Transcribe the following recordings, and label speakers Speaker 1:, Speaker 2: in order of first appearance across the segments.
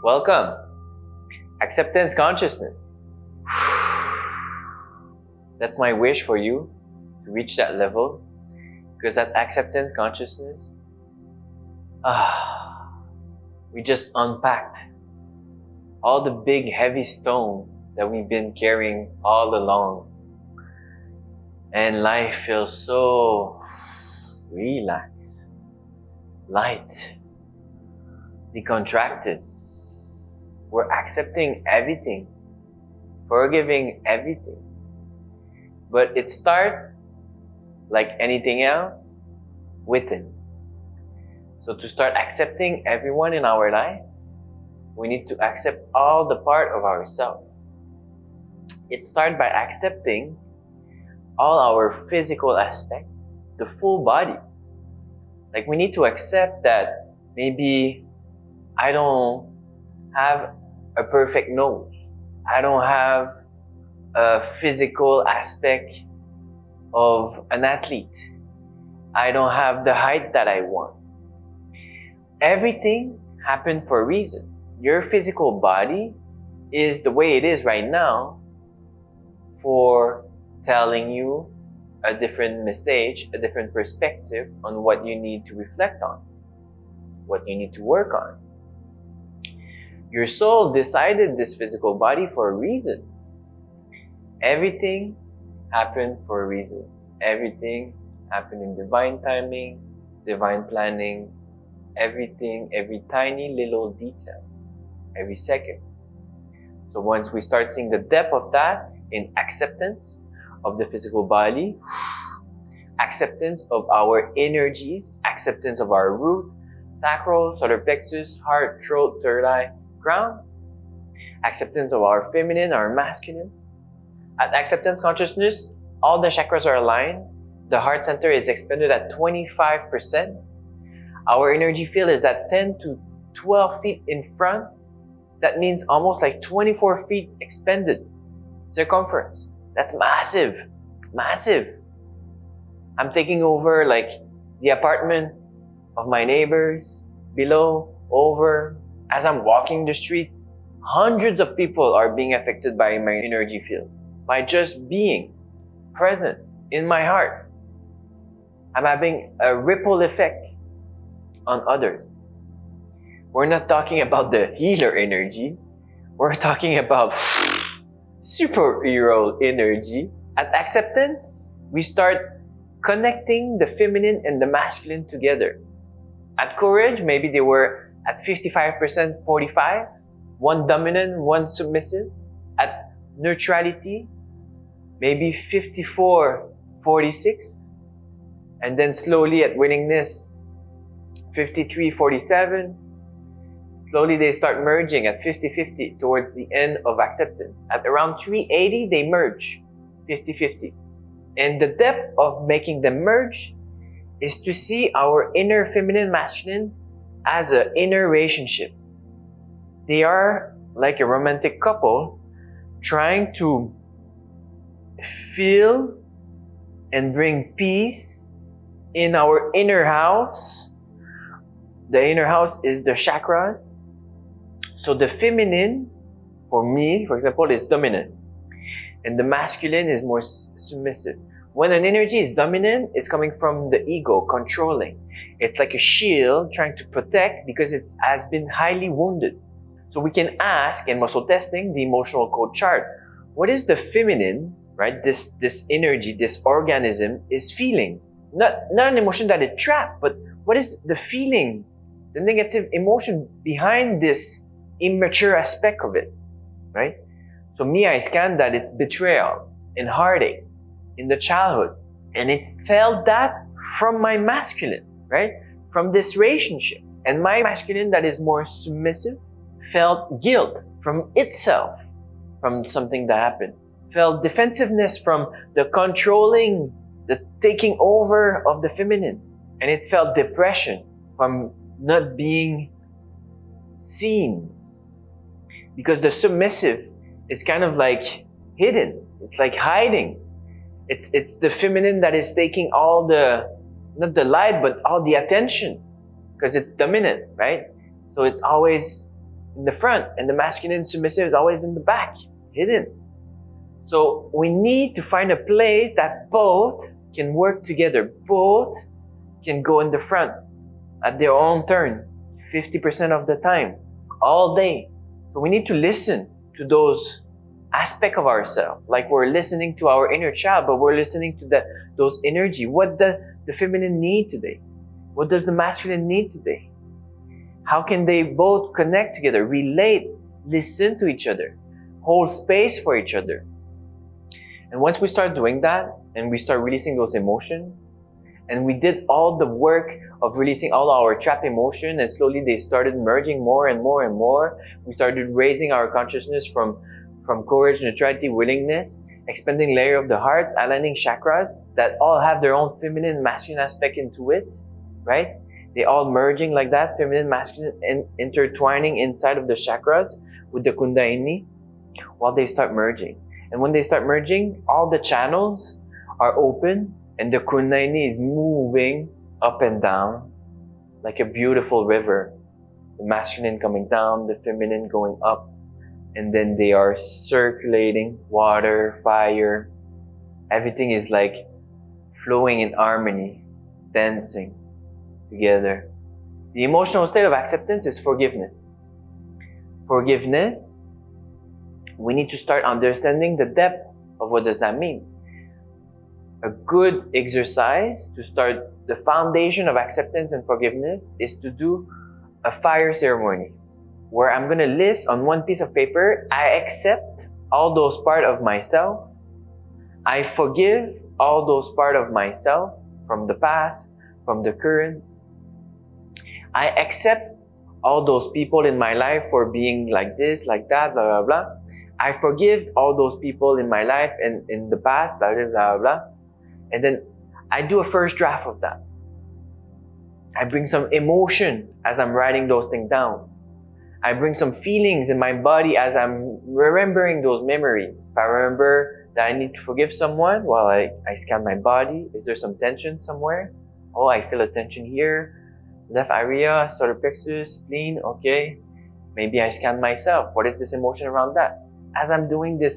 Speaker 1: Welcome. Acceptance consciousness. That's my wish for you, to reach that level. Because at acceptance consciousness, we just unpacked all the big heavy stones that we've been carrying all along. And life feels so relaxed, light, decontracted. We're accepting everything, forgiving everything. But it starts, like anything else, within. So to start accepting everyone in our life, we need to accept all the part of ourselves. It starts by accepting all our physical aspects, the full body. Like we need to accept that maybe I don't have a perfect nose. I don't have a physical aspect of an athlete. I don't have the height that I want. Everything happened for a reason. Your physical body is the way it is right now for telling you a different message, a different perspective on what you need to reflect on, what you need to work on. Your soul decided this physical body for a reason. Everything happened for a reason. Everything happened in divine timing, divine planning, everything, every tiny little detail, every second. So once we start seeing the depth of that in acceptance of the physical body, acceptance of our energies, acceptance of our root, sacral, solar plexus, heart, throat, third eye, crown, acceptance of our feminine, our masculine. At acceptance consciousness, all the chakras are aligned. The heart center is expanded at 25%. Our energy field is at 10 to 12 feet in front. That means almost like 24 feet expanded circumference. That's massive, massive. I'm taking over like the apartment of my neighbors, below, over. As I'm walking the street, hundreds of people are being affected by my energy field. By just being present in my heart. I'm having a ripple effect on others. We're not talking about the healer energy. We're talking about superhero energy. At acceptance, we start connecting the feminine and the masculine together. At courage, maybe they were at 55%, 45%, one dominant, one submissive. At neutrality, maybe 54, 46. And then slowly at willingness, 53, 47. Slowly they start merging at 50-50 towards the end of acceptance. At around 380, they merge 50-50. And the depth of making them merge is to see our inner feminine masculine as an inner relationship. They are like a romantic couple trying to feel and bring peace in our inner house. The inner house is the chakras. So the feminine, for me, for example, is dominant. And the masculine is more submissive. When an energy is dominant, it's coming from the ego, controlling. It's like a shield trying to protect because it has been highly wounded. So we can ask in muscle testing, the emotional code chart, what is the feminine, right? This energy, this organism is feeling. Not an emotion that it trapped, but what is the feeling, the negative emotion behind this immature aspect of it, right? So me, I scanned that it's betrayal and heartache in the childhood. And it felt that from my masculine, right? From this relationship. And my masculine that is more submissive felt guilt from itself, from something that happened. Felt defensiveness from the controlling, the taking over of the feminine. And it felt depression from not being seen. Because the submissive is kind of like hidden. It's like hiding. It's the feminine that is taking all the, not the light, but all the attention. Because it's dominant, right? So it's always in the front, and the masculine submissive is always in the back, hidden. So we need to find a place that both can work together. Both can go in the front at their own turn, 50% of the time, all day. So we need to listen to those aspects of ourselves, like we're listening to our inner child, but we're listening to those energy. What does the feminine need today? What does the masculine need today? How can they both connect together, relate, listen to each other, hold space for each other? And once we start doing that, and we start releasing those emotions, and we did all the work of releasing all our trapped emotion, and slowly they started merging more and more and more. We started raising our consciousness from courage, neutrality, willingness, expanding layer of the heart, aligning chakras that all have their own feminine, masculine aspect into it, right? They all merging like that, feminine, masculine, and intertwining inside of the chakras with the kundalini while they start merging. And when they start merging, all the channels are open and the kundalini is moving up and down like a beautiful river. The masculine coming down, the feminine going up, and then they are circulating, water, fire. Everything is like flowing in harmony, dancing together. The emotional state of acceptance is forgiveness. Forgiveness, we need to start understanding the depth of what does that mean. A good exercise to start the foundation of acceptance and forgiveness is to do a fire ceremony where I'm going to list on one piece of paper, I accept all those parts of myself. I forgive all those parts of myself from the past, from the current. I accept all those people in my life for being like this, like that, blah, blah, blah. I forgive all those people in my life and in the past, blah, blah, blah, blah. And then I do a first draft of that. I bring some emotion as I'm writing those things down. I bring some feelings in my body as I'm remembering those memories. If I remember that I need to forgive someone, well, I scan my body. Is there some tension somewhere? Oh, I feel a tension here. Left area, solar plexus, spleen, okay. Maybe I scan myself. What is this emotion around that? As I'm doing this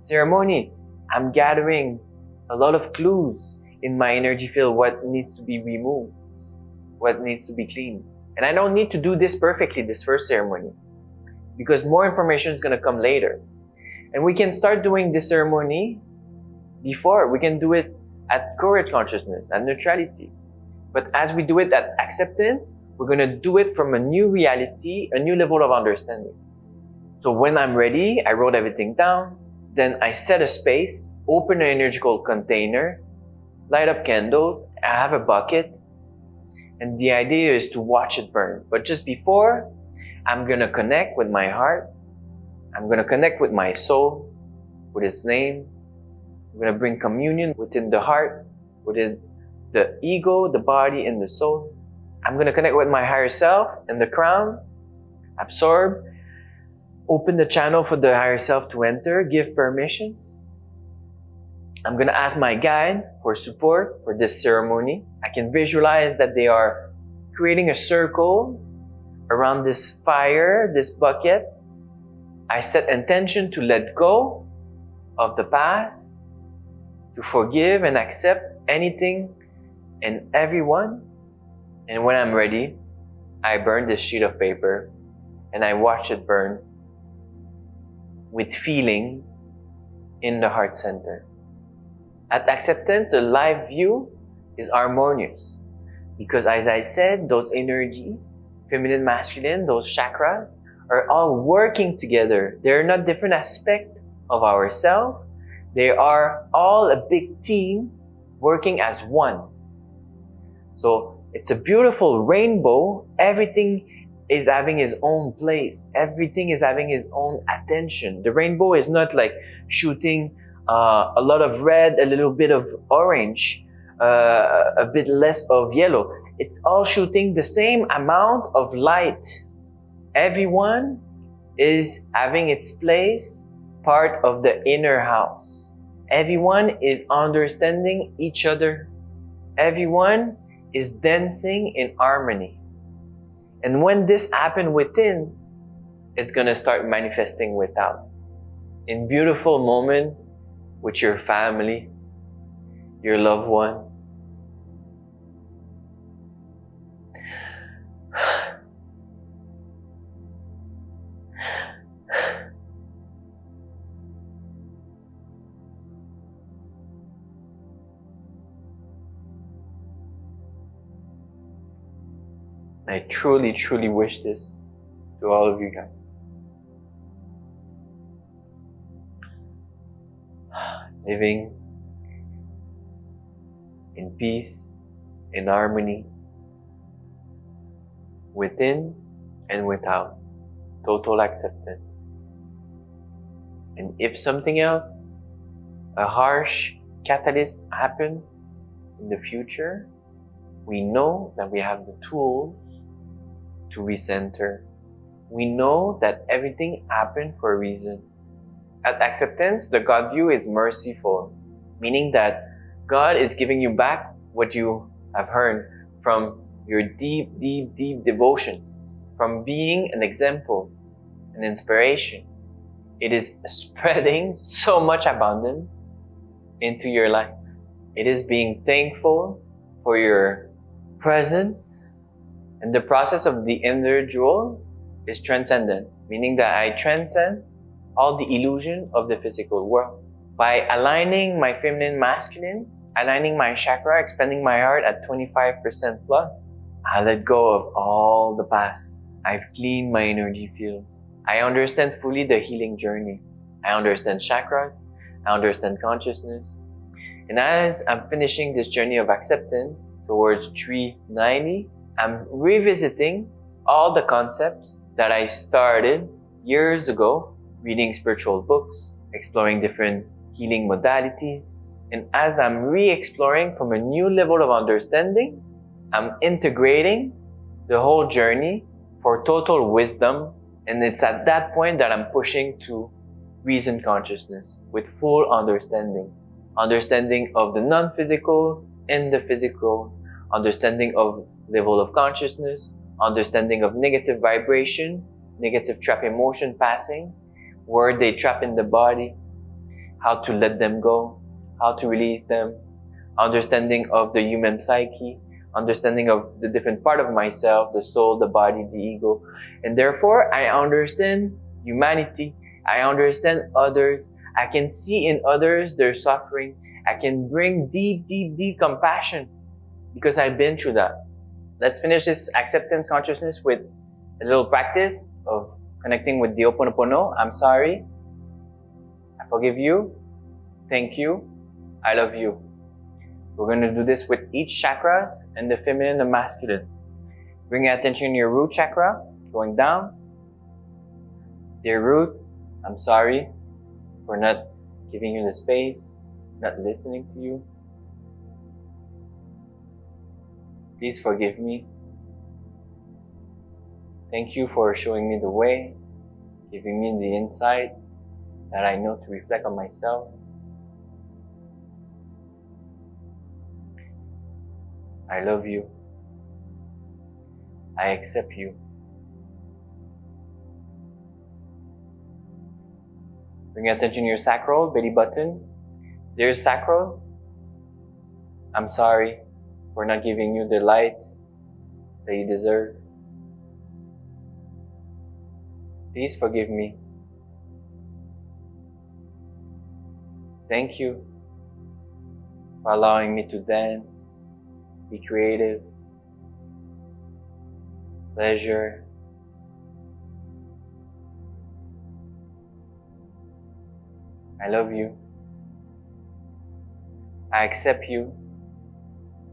Speaker 1: ceremony, I'm gathering a lot of clues in my energy field, what needs to be removed, what needs to be cleaned. And I don't need to do this perfectly, this first ceremony, because more information is going to come later. And we can start doing this ceremony before. We can do it at courage consciousness, at neutrality. But as we do it at acceptance, we're going to do it from a new reality, a new level of understanding. So when I'm ready, I wrote everything down. Then I set a space, open an energetical container, light up candles. I have a bucket. And the idea is to watch it burn. But just before, I'm going to connect with my heart. I'm going to connect with my soul, with its name. I'm going to bring communion within the heart, within the ego, the body, and the soul. I'm going to connect with my higher self and the crown. Absorb. Open the channel for the higher self to enter. Give permission. I'm going to ask my guide for support for this ceremony. I can visualize that they are creating a circle around this fire, this bucket. I set intention to let go of the past, to forgive and accept anything and everyone. And when I'm ready, I burn this sheet of paper and I watch it burn with feeling in the heart center. At acceptance, the live view is harmonious because, as I said, those energies, feminine, masculine, those chakras, are all working together. They're not different aspects of ourselves. They are all a big team working as one. So it's a beautiful rainbow. Everything is having its own place. Everything is having its own attention. The rainbow is not like shooting a lot of red, a little bit of orange, a bit less of yellow. It's all shooting the same amount of light. Everyone is having its place, part of the inner house. Everyone is understanding each other. Everyone is dancing in harmony. And when this happens within, it's going to start manifesting without. In beautiful moments with your family, your loved one. I truly, truly wish this to all of you guys. Living in peace, in harmony, within and without, total acceptance. And if something else, a harsh catalyst happens in the future, we know that we have the tools to recenter. We know that everything happened for a reason. At acceptance, the God view is merciful, meaning that God is giving you back what you have earned from your deep, deep, deep devotion, from being an example, an inspiration. It is spreading so much abundance into your life. It is being thankful for your presence, and the process of the individual is transcendent, meaning that I transcend all the illusion of the physical world. By aligning my feminine masculine, aligning my chakra, expanding my heart at 25% plus, I let go of all the past. I've cleaned my energy field. I understand fully the healing journey. I understand chakras. I understand consciousness. And as I'm finishing this journey of acceptance towards 390, I'm revisiting all the concepts that I started years ago, reading spiritual books, exploring different healing modalities. And as I'm re-exploring from a new level of understanding, I'm integrating the whole journey for total wisdom. And it's at that point that I'm pushing to reason consciousness with full understanding. Understanding of the non-physical and the physical, understanding of level of consciousness, understanding of negative vibration, negative trap emotion passing, where they trap in the body, how to let them go, how to release them, understanding of the human psyche, understanding of the different part of myself, the soul, the body, the ego. And therefore, I understand humanity. I understand others. I can see in others their suffering. I can bring deep, deep, deep compassion because I've been through that. Let's finish this acceptance consciousness with a little practice of connecting with the Ho'oponopono. I'm sorry. I forgive you. Thank you. I love you. We're going to do this with each chakra and the feminine and masculine. Bring your attention to your root chakra, going down. Dear root, I'm sorry for not giving you the space, not listening to you. Please forgive me. Thank you for showing me the way, giving me the insight that I know to reflect on myself. I love you. I accept you. Bring your attention to your sacral, belly button. Dear sacral, I'm sorry for not giving you the light that you deserve. Please forgive me. Thank you for allowing me to dance, be creative, pleasure. I love you. I accept you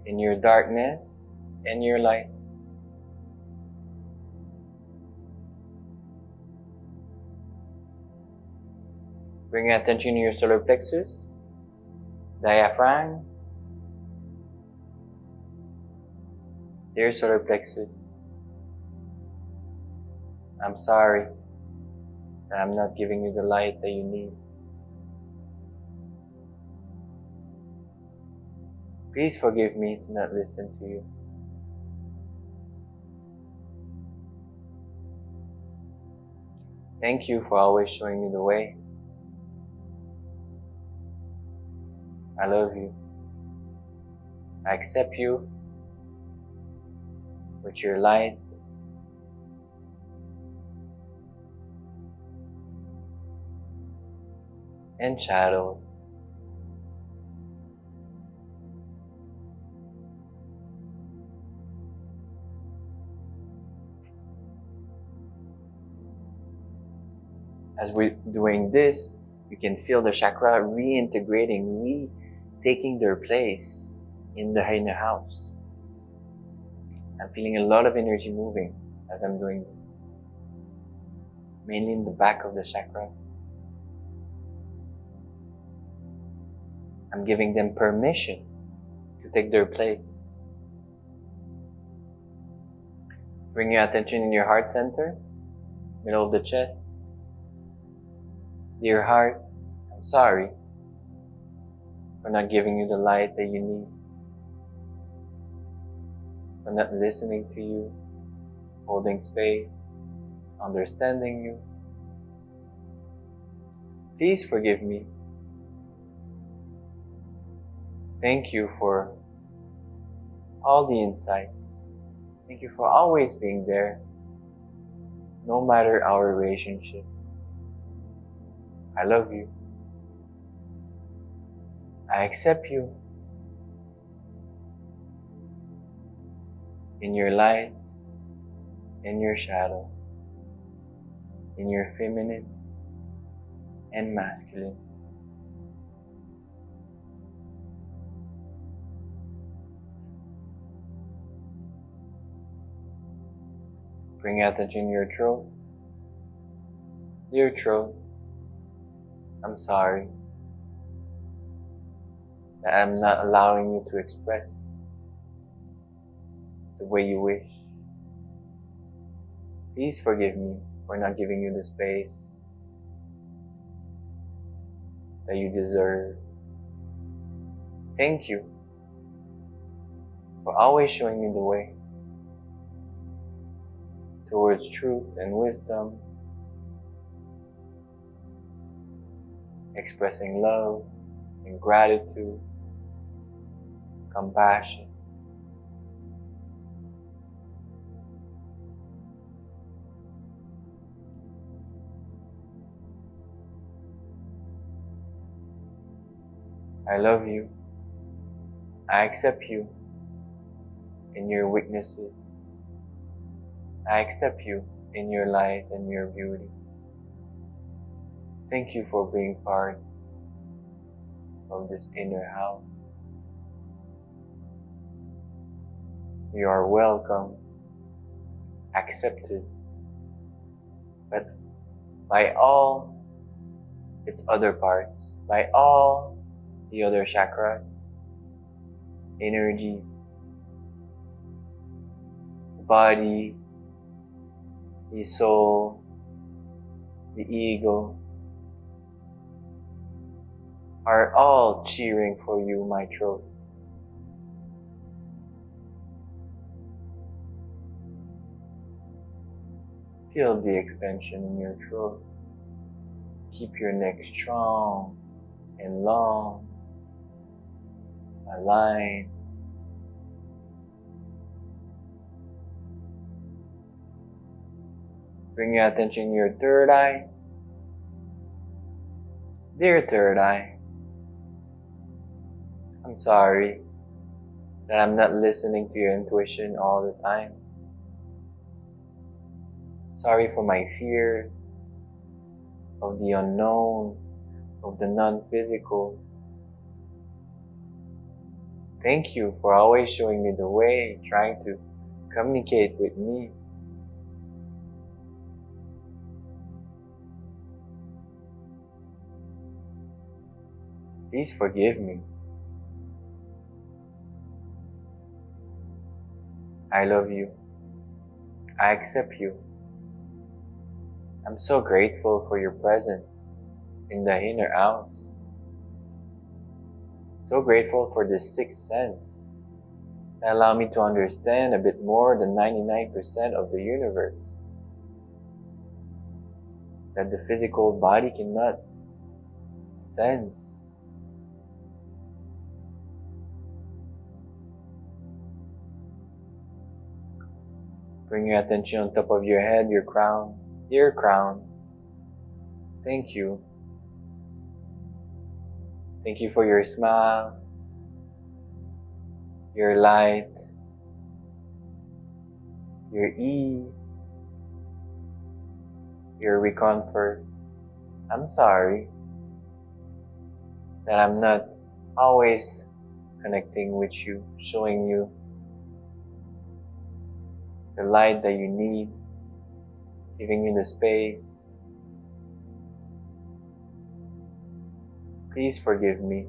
Speaker 1: in your darkness and your light. Bring your attention to your solar plexus, diaphragm. Dear solar plexus, I'm sorry that I'm not giving you the light that you need. Please forgive me to not listen to you. Thank you for always showing me the way. I love you. I accept you with your light and shadow. As we're doing this, you can feel the chakra reintegrating, taking their place in the inner house. I'm feeling a lot of energy moving as I'm doing this, mainly in the back of the chakra. I'm giving them permission to take their place. Bring your attention in your heart center, middle of the chest. Dear heart, I'm sorry for not giving you the light that you need, for not listening to you, holding space, understanding you. Please forgive me. Thank you for all the insight. Thank you for always being there, no matter our relationship. I love you. I accept you in your light, in your shadow, in your feminine and masculine. Bring attention to your throat. Dear throat, I'm sorry that I'm not allowing you to express the way you wish. Please forgive me for not giving you the space that you deserve. Thank you for always showing me the way towards truth and wisdom, expressing love and gratitude, compassion. I love you. I accept you in your weaknesses. I accept you in your light and your beauty. Thank you for being part of this inner house. You are welcome, accepted, but by all its other parts, by all the other chakras, energy, the body, the soul, the ego, are all cheering for you, my throat. Feel the expansion in your throat. Keep your neck strong and long, aligned. Bring your attention to your third eye. Dear third eye, I'm sorry that I'm not listening to your intuition all the time. Sorry for my fear of the unknown, of the non-physical. Thank you for always showing me the way, trying to communicate with me. Please forgive me. I love you. I accept you. I'm so grateful for your presence in the inner house. So grateful for this sixth sense that allow me to understand a bit more than 99% of the universe. that the physical body cannot sense. Bring your attention on top of your head, your crown. Dear crown, thank you. Thank you for your smile, your light, your ease, your recomfort. I'm sorry that I'm not always connecting with you, showing you the light that you need, giving you the space. Please forgive me.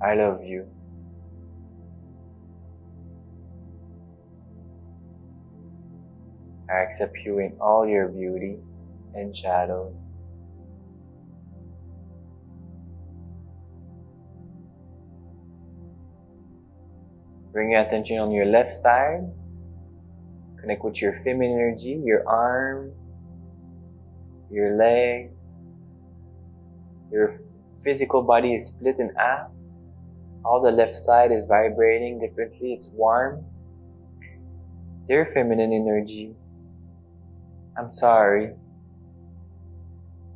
Speaker 1: I love you. I accept you in all your beauty and shadows. Bring your attention on your left side. Connect with your feminine energy, your arm, your leg. Your physical body is split in half. All the left side is vibrating differently. It's warm. Dear feminine energy, I'm sorry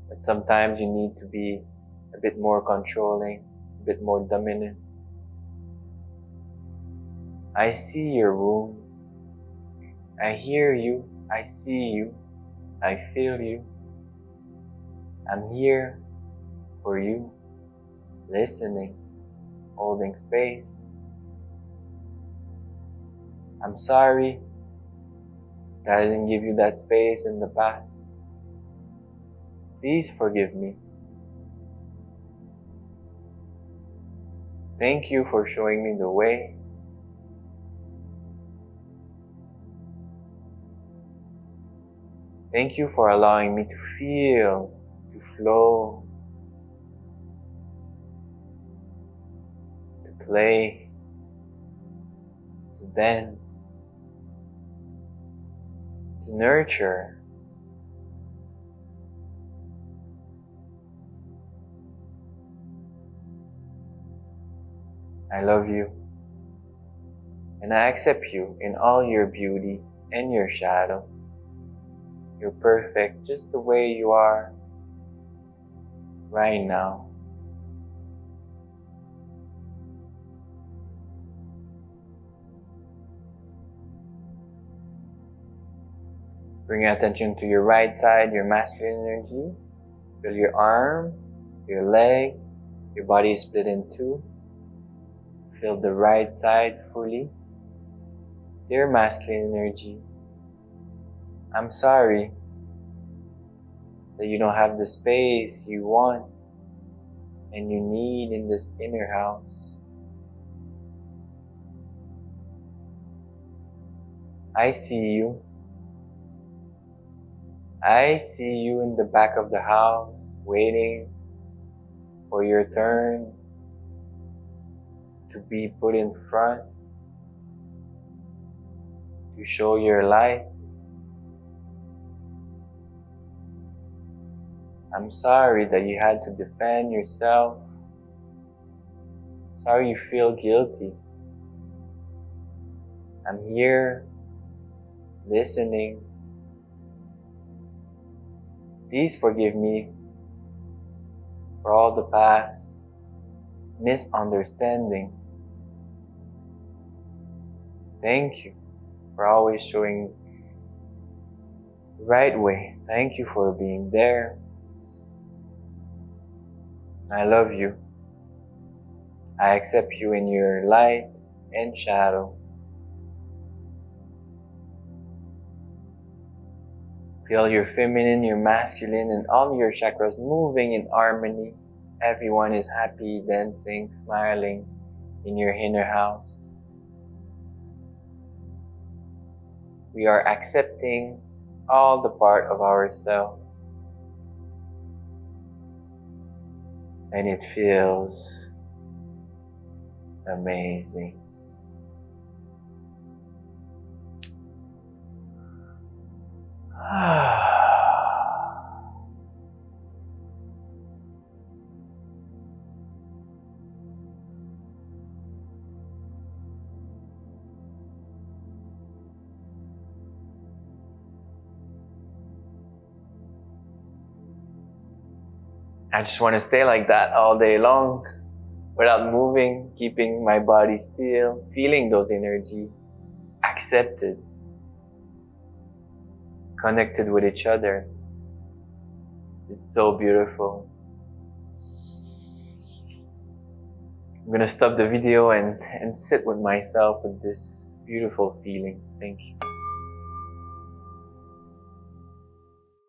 Speaker 1: that sometimes you need to be a bit more controlling, a bit more dominant. I see your wound. I hear you. I see you. I feel you. I'm here for you, listening, holding space. I'm sorry that I didn't give you that space in the past. Please forgive me. Thank you for showing me the way. Thank you for allowing me to feel, to flow, to play, to dance, to nurture. I love you, and I accept you in all your beauty and your shadow. You're perfect just the way you are right now. Bring your attention to your right side, your masculine energy. Feel your arm, your leg, your body is split in two. Feel the right side fully. Dear masculine energy, I'm sorry that you don't have the space you want and you need in this inner house. I see you. I see you in the back of the house, waiting for your turn to be put in front, to show your light. I'm sorry that you had to defend yourself. Sorry you feel guilty. I'm here, listening. Please forgive me for all the past misunderstanding. Thank you for always showing the right way. Thank you for being there. I love you. I accept you in your light and shadow. Feel your feminine, your masculine, and all your chakras moving in harmony. Everyone is happy, dancing, smiling in your inner house. We are accepting all the part of ourselves. And it feels amazing. I just want to stay like that all day long without moving, keeping my body still, feeling those energies, accepted, connected with each other. It's so beautiful. I'm gonna stop the video and sit with myself with this beautiful feeling. Thank you.